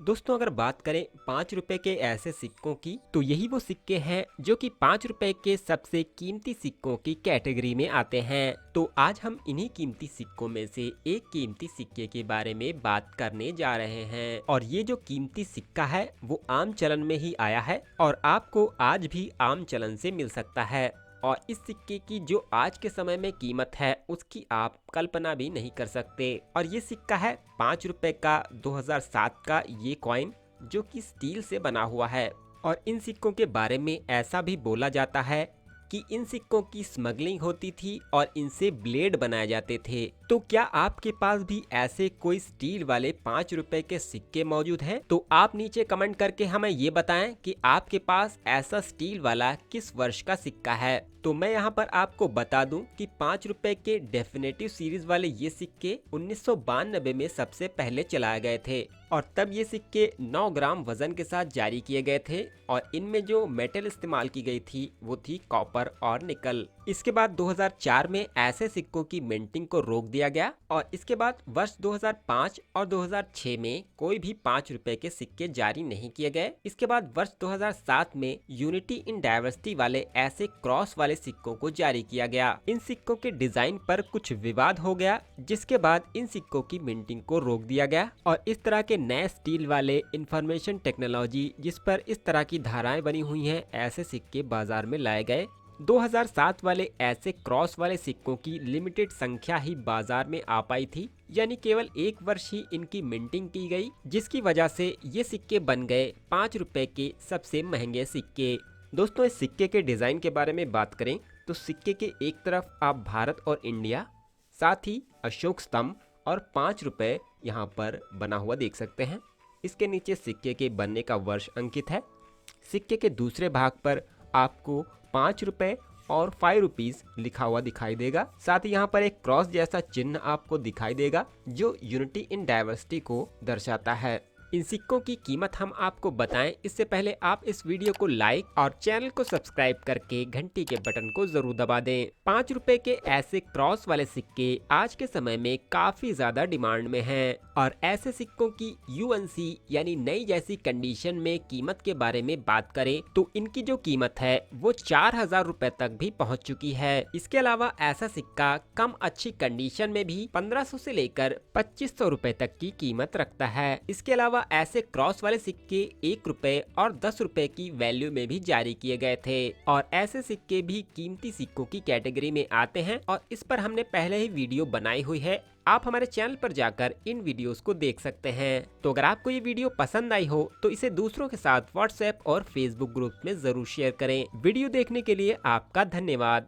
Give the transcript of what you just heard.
दोस्तों अगर बात करें 5 रुपए के ऐसे सिक्कों की तो यही वो सिक्के हैं जो कि 5 रुपए के सबसे कीमती सिक्कों की कैटेगरी में आते हैं। तो आज हम इन्हीं कीमती सिक्कों में से एक कीमती सिक्के के बारे में बात करने जा रहे हैं। और ये जो कीमती सिक्का है वो आम चलन में ही आया है और आपको आज भी आम चलन से मिल सकता है। और इस सिक्के की जो आज के समय में कीमत है उसकी आप कल्पना भी नहीं कर सकते। और ये सिक्का है 5 रुपए का 2007 का ये कॉइन जो कि स्टील से बना हुआ है। और इन सिक्कों के बारे में ऐसा भी बोला जाता है कि इन सिक्कों की स्मगलिंग होती थी और इनसे ब्लेड बनाए जाते थे। तो क्या आपके पास भी ऐसे कोई स्टील वाले 5 रुपए के सिक्के मौजूद हैं? तो आप नीचे कमेंट करके हमें ये बताएं कि आपके पास ऐसा स्टील वाला किस वर्ष का सिक्का है। तो मैं यहाँ पर आपको बता दूं कि 5 रुपए के डेफिनेटिव सीरीज वाले ये सिक्के 1992 में सबसे पहले चलाए गए थे और तब ये सिक्के 9 ग्राम वजन के साथ जारी किए गए थे। और इनमें जो मेटल इस्तेमाल की गई थी वो थी कॉपर और निकल। इसके बाद 2004 में ऐसे सिक्कों की मिंटिंग को रोक दिया गया और इसके बाद वर्ष 2005 और 2006 में कोई भी 5 रुपए के सिक्के जारी नहीं किए गए। इसके बाद वर्ष 2007 में यूनिटी इन डाइवर्सिटी वाले ऐसे क्रॉस वाले सिक्कों को जारी किया गया। इन सिक्कों के डिजाइन पर कुछ विवाद हो गया जिसके बाद इन सिक्कों की मिंटिंग को रोक दिया गया और इस तरह के नए स्टील वाले इंफॉर्मेशन टेक्नोलॉजी जिस पर इस तरह की धाराएं बनी हुई हैं ऐसे सिक्के बाजार में लाए गए। 2007 वाले ऐसे क्रॉस वाले सिक्कों की लिमिटेड संख्या ही बाजार में आ पाई थी, यानी केवल एक वर्ष ही इनकी मिंटिंग की गई जिसकी वजह से ये सिक्के बन गए 5 रुपए के सबसे महंगे सिक्के। दोस्तों इस सिक्के के डिजाइन के बारे में बात करें तो सिक्के के एक तरफ आप भारत और इंडिया, साथ ही अशोक स्तंभ और 5 रुपए यहाँ पर बना हुआ देख सकते हैं। इसके नीचे सिक्के के बनने का वर्ष अंकित है। सिक्के के दूसरे भाग पर आपको 5 रुपए और 5 रुपीज लिखा हुआ दिखाई देगा। साथ ही यहाँ पर एक क्रॉस जैसा चिन्ह आपको दिखाई देगा जो यूनिटी इन डाइवर्सिटी को दर्शाता है। इन सिक्कों की कीमत हम आपको बताएं इससे पहले आप इस वीडियो को लाइक और चैनल को सब्सक्राइब करके घंटी के बटन को जरूर दबा दें। 5 रुपए के ऐसे क्रॉस वाले सिक्के आज के समय में काफी ज्यादा डिमांड में हैं और ऐसे सिक्कों की यूएनसी यानी नई जैसी कंडीशन में कीमत के बारे में बात करें तो इनकी जो कीमत है वो 4000 रुपए तक भी पहुँच चुकी है। इसके अलावा ऐसा सिक्का कम अच्छी कंडीशन में भी 1500 से लेकर 2500 रुपए तक की कीमत रखता है। इसके अलावा ऐसे क्रॉस वाले सिक्के 1 रुपए और 10 रुपए की वैल्यू में भी जारी किए गए थे और ऐसे सिक्के भी कीमती सिक्कों की कैटेगरी में आते हैं और इस पर हमने पहले ही वीडियो बनाई हुई है। आप हमारे चैनल पर जाकर इन वीडियोस को देख सकते हैं। तो अगर आपको ये वीडियो पसंद आई हो तो इसे दूसरों के साथ व्हाट्सएप और फेसबुक ग्रुप में जरूर शेयर करें। वीडियो देखने के लिए आपका धन्यवाद।